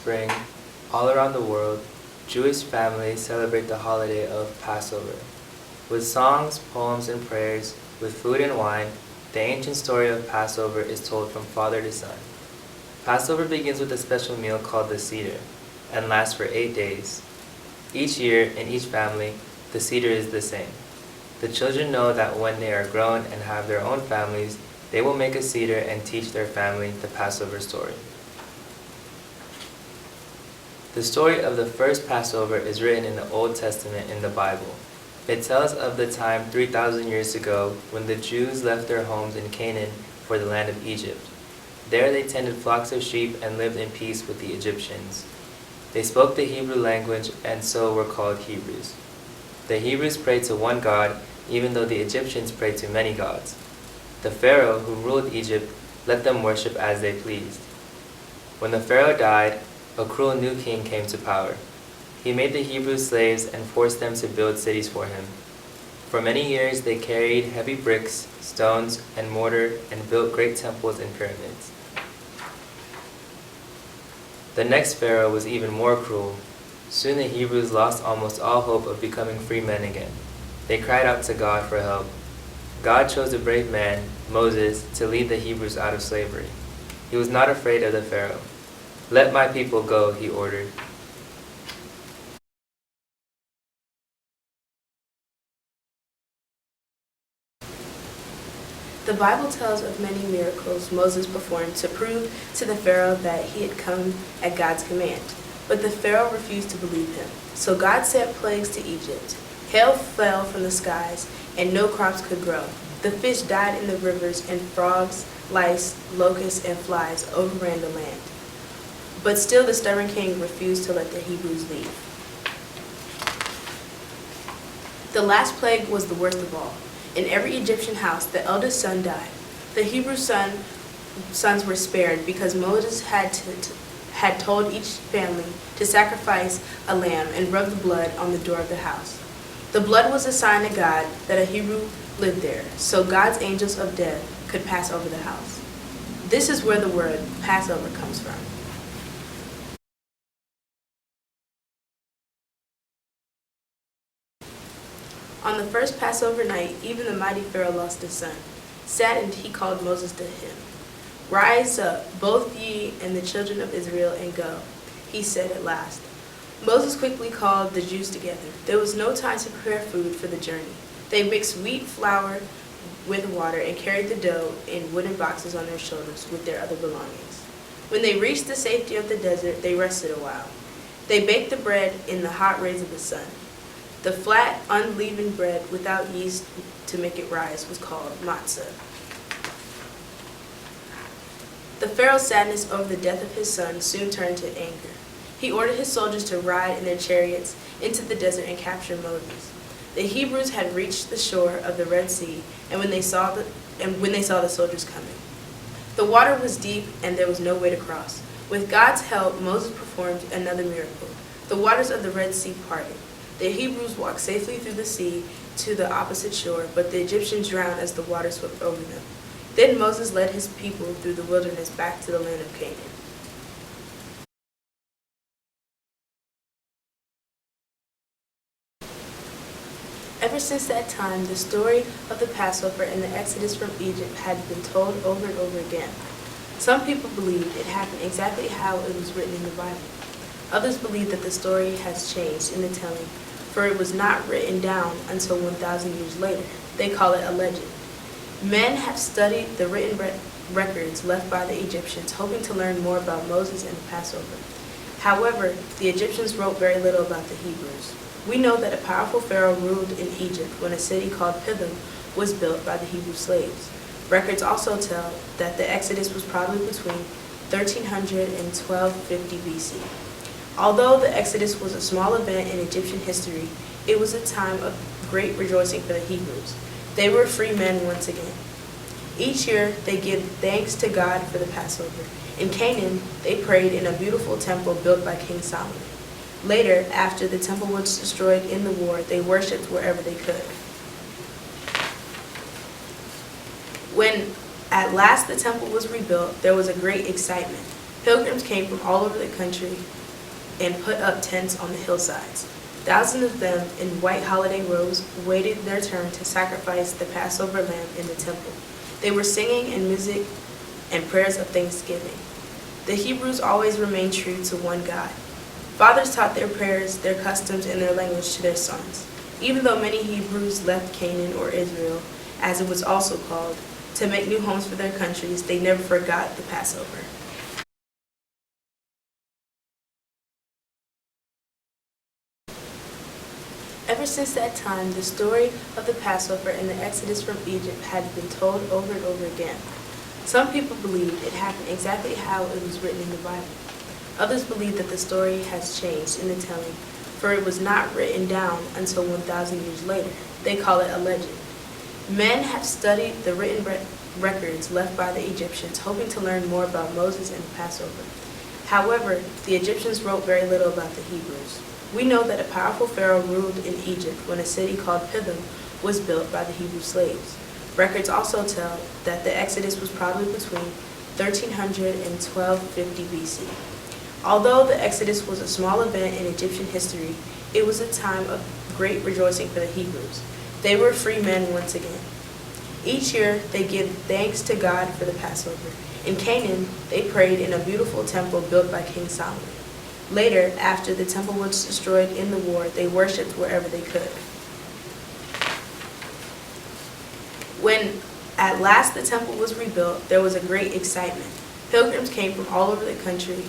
spring, all around the world, Jewish families celebrate the holiday of Passover. With songs, poems, and prayers, with food and wine, the ancient story of Passover is told from father to son. Passover begins with a special meal called the Seder and lasts for 8 days. Each year, in each family, the Seder is the same. The children know that when they are grown and have their own families, they will make a Seder and teach their family the Passover story. The story of the first Passover is written in the Old Testament in the Bible. It tells of the time 3,000 years ago when the Jews left their homes in Canaan for the land of Egypt. There they tended flocks of sheep and lived in peace with the Egyptians. They spoke the Hebrew language and so were called Hebrews. The Hebrews prayed to one God, even though the Egyptians prayed to many gods. The Pharaoh who ruled Egypt let them worship as they pleased. When the Pharaoh died, a cruel new king came to power. He made the Hebrews slaves and forced them to build cities for him. For many years they carried heavy bricks, stones, and mortar and built great temples and pyramids. The next Pharaoh was even more cruel. Soon the Hebrews lost almost all hope of becoming free men again. They cried out to God for help. God chose a brave man, Moses, to lead the Hebrews out of slavery. He was not afraid of the Pharaoh. "Let my people go," he ordered. The Bible tells of many miracles Moses performed to prove to the Pharaoh that he had come at God's command. But the Pharaoh refused to believe him. So God sent plagues to Egypt. Hail fell from the skies, and no crops could grow. The fish died in the rivers, and frogs, lice, locusts, and flies overran the land. But still the stubborn king refused to let the Hebrews leave. The last plague was the worst of all. In every Egyptian house, the eldest son died. The Hebrew sons were spared because Moses had told each family to sacrifice a lamb and rub the blood on the door of the house. The blood was a sign to God that a Hebrew lived there, so God's angels of death could pass over the house. This is where the word Passover comes from. On the first Passover night, even the mighty Pharaoh lost his son. Saddened, he called Moses to him. "Rise up, both ye and the children of Israel, and go," he said at last. Moses quickly called the Jews together. There was no time to prepare food for the journey. They mixed wheat flour with water and carried the dough in wooden boxes on their shoulders with their other belongings. When they reached the safety of the desert, they rested a while. They baked the bread in the hot rays of the sun. The flat, unleavened bread without yeast to make it rise was called matzah. The Pharaoh's sadness over the death of his son soon turned to anger. He ordered his soldiers to ride in their chariots into the desert and capture Moses. The Hebrews had reached the shore of the Red Sea, and when they saw the soldiers coming, the water was deep and there was no way to cross. With God's help, Moses performed another miracle. The waters of the Red Sea parted. The Hebrews walked safely through the sea to the opposite shore, but the Egyptians drowned as the water swept over them. Then Moses led his people through the wilderness back to the land of Canaan. Ever since that time, the story of the Passover and the Exodus from Egypt had been told over and over again. Some people believe it happened exactly how it was written in the Bible. Others believe that the story has changed in the telling, for it was not written down until 1,000 years later. They call it a legend. Men have studied the written records left by the Egyptians, hoping to learn more about Moses and the Passover. However, the Egyptians wrote very little about the Hebrews. We know that a powerful pharaoh ruled in Egypt when a city called Pithom was built by the Hebrew slaves. Records also tell that the Exodus was probably between 1300 and 1250 BC. Although the Exodus was a small event in Egyptian history, it was a time of great rejoicing for the Hebrews. They were free men once again. Each year, they give thanks to God for the Passover. In Canaan, they prayed in a beautiful temple built by King Solomon. Later, after the temple was destroyed in the war, they worshipped wherever they could. When at last the temple was rebuilt, there was a great excitement. Pilgrims came from all over the country and put up tents on the hillsides. Thousands of them, in white holiday robes, waited their turn to sacrifice the Passover lamb in the temple. They were singing and music and prayers of thanksgiving. The Hebrews always remained true to one God. Fathers taught their prayers, their customs, and their language to their sons. Even though many Hebrews left Canaan, or Israel, as it was also called, to make new homes for their countries, they never forgot the Passover. Ever since that time, the story of the Passover and the Exodus from Egypt had been told over and over again. Some people believed it happened exactly how it was written in the Bible. Others believe that the story has changed in the telling, for it was not written down until 1,000 years later. They call it a legend. Men have studied the written records left by the Egyptians, hoping to learn more about Moses and the Passover. However, the Egyptians wrote very little about the Hebrews. We know that a powerful pharaoh ruled in Egypt when a city called Pithom was built by the Hebrew slaves. Records also tell that the Exodus was probably between 1300 and 1250 BC. Although the Exodus was a small event in Egyptian history, it was a time of great rejoicing for the Hebrews. They were free men once again. Each year, they give thanks to God for the Passover. In Canaan, they prayed in a beautiful temple built by King Solomon. Later, after the temple was destroyed in the war, they worshipped wherever they could. When at last the temple was rebuilt, there was a great excitement. Pilgrims came from all over the country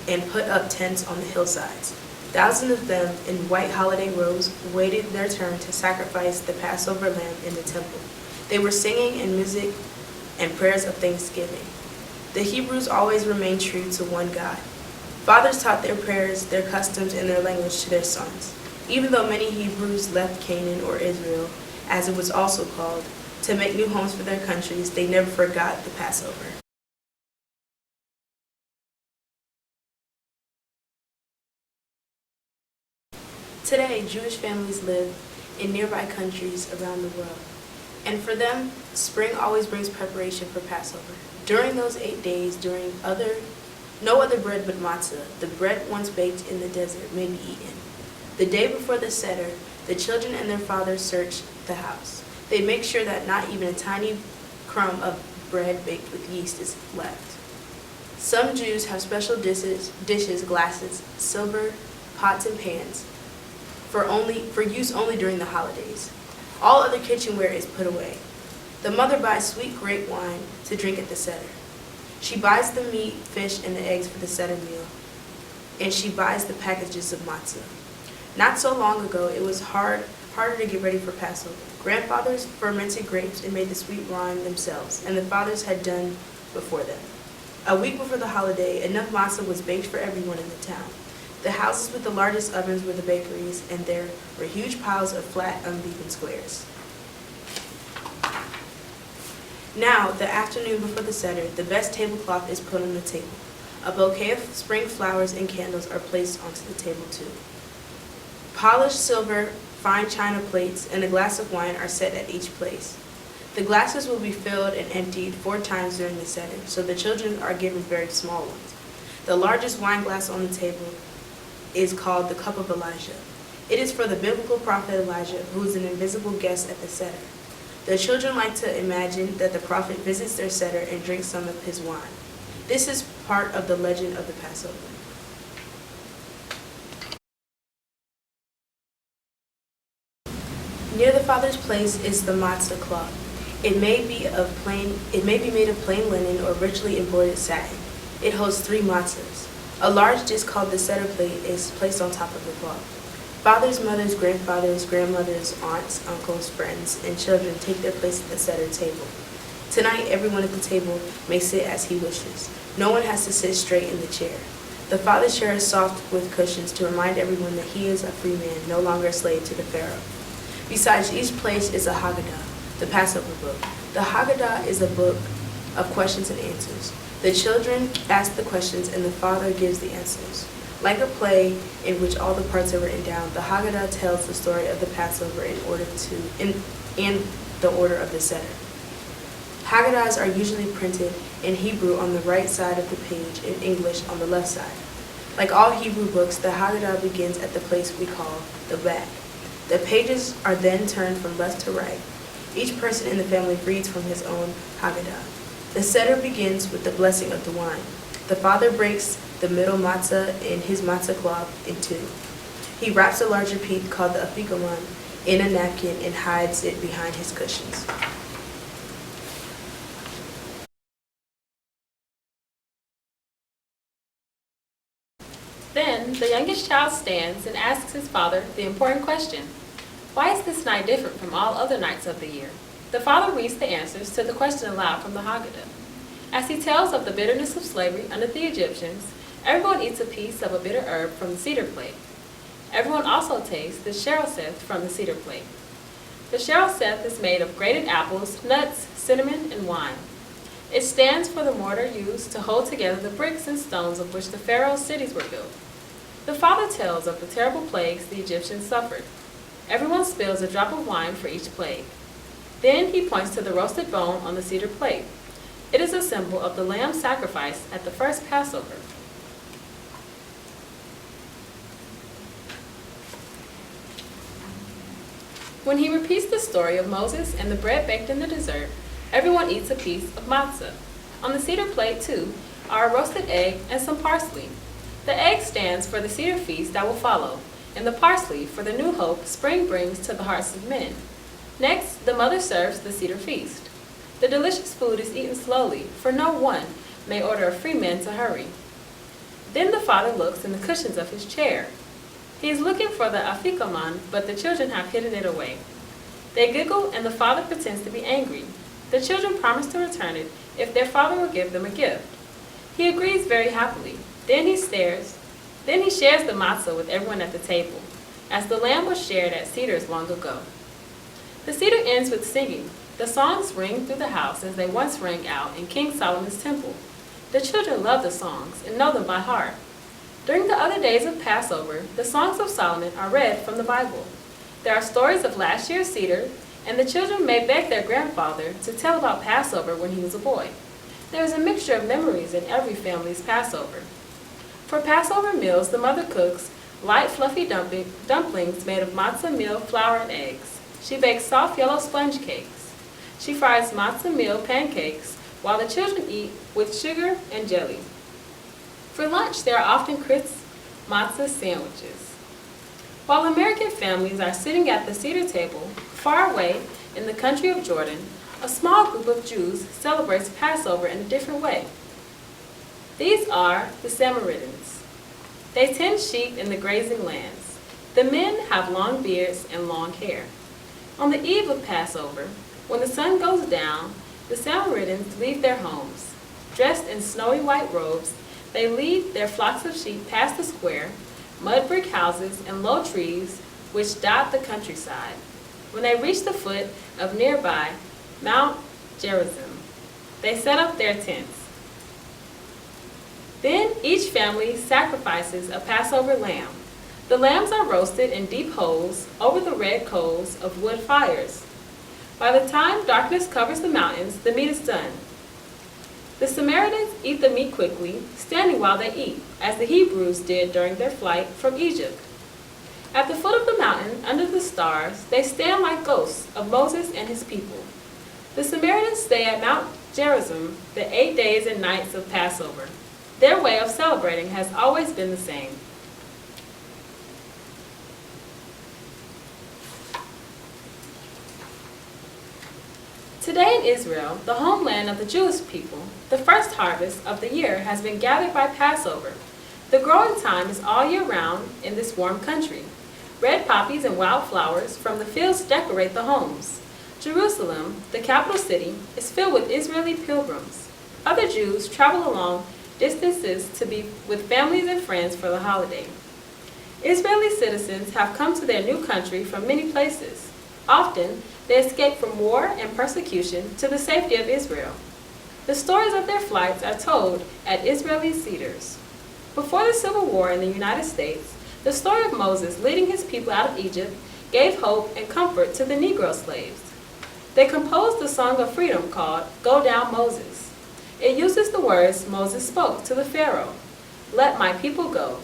and put up tents on the hillsides. Thousands of them, in white holiday robes, waited their turn to sacrifice the Passover lamb in the temple. They were singing and music and prayers of thanksgiving. The Hebrews always remained true to one God. Fathers taught their prayers, their customs, and their language to their sons. Even though many Hebrews left Canaan, or Israel, as it was also called, to make new homes for their countries, they never forgot the Passover. Today, Jewish families live in nearby countries around the world. And for them, spring always brings preparation for Passover. During those 8 days, no other bread but matzah, the bread once baked in the desert, may be eaten. The day before the Seder, the children and their fathers search the house. They make sure that not even a tiny crumb of bread baked with yeast is left. Some Jews have special dishes, glasses, silver, pots, and pans for use only during the holidays. All other kitchenware is put away. The mother buys sweet grape wine to drink at the Seder. She buys the meat, fish, and the eggs for the Seder meal, and she buys the packages of matzah. Not so long ago, it was harder to get ready for Passover. Grandfathers fermented grapes and made the sweet wine themselves, and the fathers had done before them. A week before the holiday, enough matzah was baked for everyone in the town. The houses with the largest ovens were the bakeries, and there were huge piles of flat, uneven squares. Now, the afternoon before the Seder, the best tablecloth is put on the table. A bouquet of spring flowers and candles are placed onto the table too. Polished silver, fine china plates, and a glass of wine are set at each place. The glasses will be filled and emptied 4 times during the Seder, so the children are given very small ones. The largest wine glass on the table is called the cup of Elijah. It is for the biblical prophet Elijah, who is an invisible guest at the Seder. The children like to imagine that the prophet visits their Seder and drinks some of his wine. This is part of the legend of the Passover. Near the Father's place is the matzah cloth. It may be made of plain linen or richly embroidered satin. It holds 3 matzahs. A large dish called the Seder plate is placed on top of the cloth. Fathers, mothers, grandfathers, grandmothers, aunts, uncles, friends, and children take their place at the Seder table. Tonight, everyone at the table may sit as he wishes. No one has to sit straight in the chair. The father's chair is soft with cushions to remind everyone that he is a free man, no longer a slave to the Pharaoh. Besides each place is a Haggadah, the Passover book. The Haggadah is a book of questions and answers. The children ask the questions and the father gives the answers. Like a play in which all the parts are written down, the Haggadah tells the story of the Passover in the order of the Seder. Haggadahs are usually printed in Hebrew on the right side of the page, in English on the left side. Like all Hebrew books, the Haggadah begins at the place we call the back. The pages are then turned from left to right. Each person in the family reads from his own Haggadah. The Seder begins with the blessing of the wine. The father breaks the middle matzah in his matzah cloth in two. He wraps a larger piece called the afikoman in a napkin and hides it behind his cushions. Then the youngest child stands and asks his father the important question, "Why is this night different from all other nights of the year?" The father reads the answers to the question aloud from the Haggadah. As he tells of the bitterness of slavery under the Egyptians, everyone eats a piece of a bitter herb from the cedar plate. Everyone also tastes the sheroseth from the cedar plate. The sheroseth is made of grated apples, nuts, cinnamon, and wine. It stands for the mortar used to hold together the bricks and stones of which the Pharaoh's cities were built. The father tells of the terrible plagues the Egyptians suffered. Everyone spills a drop of wine for each plague. Then he points to the roasted bone on the cedar plate. It is a symbol of the lamb sacrifice at the first Passover. When he repeats the story of Moses and the bread baked in the dessert, everyone eats a piece of matzah. On the cedar plate, too, are a roasted egg and some parsley. The egg stands for the cedar feast that will follow, and the parsley for the new hope spring brings to the hearts of men. Next, the mother serves the cedar feast. The delicious food is eaten slowly, for no one may order a free man to hurry. Then the father looks in the cushions of his chair. He is looking for the afikoman, but the children have hidden it away. They giggle, and the father pretends to be angry. The children promise to return it if their father will give them a gift. He agrees very happily. Then he shares the matzah with everyone at the table, as the lamb was shared at Seder's long ago. The Seder ends with singing. The songs ring through the house as they once rang out in King Solomon's temple. The children love the songs and know them by heart. During the other days of Passover, the songs of Solomon are read from the Bible. There are stories of last year's Seder, and the children may beg their grandfather to tell about Passover when he was a boy. There is a mixture of memories in every family's Passover. For Passover meals, the mother cooks light, fluffy dumplings made of matzah meal, flour, and eggs. She bakes soft yellow sponge cakes. She fries matzah meal pancakes, while the children eat with sugar and jelly. For lunch, there are often crisp matzah sandwiches. While American families are sitting at the Seder table, far away in the country of Jordan, a small group of Jews celebrates Passover in a different way. These are the Samaritans. They tend sheep in the grazing lands. The men have long beards and long hair. On the eve of Passover, when the sun goes down, the Samaritans leave their homes. Dressed in snowy white robes, they lead their flocks of sheep past the square, mud brick houses, and low trees which dot the countryside. When they reach the foot of nearby Mount Gerizim, they set up their tents. Then each family sacrifices a Passover lamb. The lambs are roasted in deep holes over the red coals of wood fires. By the time darkness covers the mountains, the meat is done. The Samaritans eat the meat quickly, standing while they eat, as the Hebrews did during their flight from Egypt. At the foot of the mountain, under the stars, they stand like ghosts of Moses and his people. The Samaritans stay at Mount Gerizim the 8 days and nights of Passover. Their way of celebrating has always been the same. Today in Israel, the homeland of the Jewish people, the first harvest of the year has been gathered by Passover. The growing time is all year round in this warm country. Red poppies and wildflowers from the fields decorate the homes. Jerusalem, the capital city, is filled with Israeli pilgrims. Other Jews travel along distances to be with families and friends for the holiday. Israeli citizens have come to their new country from many places. Often, they escape from war and persecution to the safety of Israel. The stories of their flights are told at Israeli Seders. Before the Civil War in the United States, the story of Moses leading his people out of Egypt gave hope and comfort to the Negro slaves. They composed the song of freedom called "Go Down Moses." It uses the words Moses spoke to the Pharaoh, "Let my people go."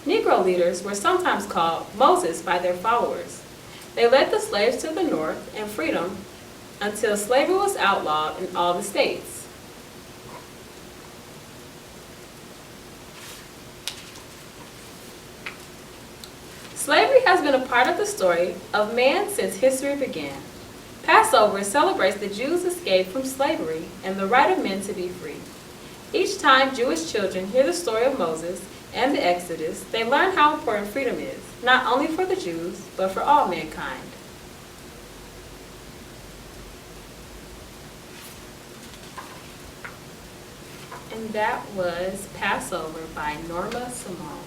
Negro leaders were sometimes called Moses by their followers. They led the slaves to the north and freedom until slavery was outlawed in all the states. Slavery has been a part of the story of man since history began. Passover celebrates the Jews' escape from slavery and the right of men to be free. Each time Jewish children hear the story of Moses and the Exodus, they learn how important freedom is, not only for the Jews, but for all mankind. And that was Passover by Norma Symeon.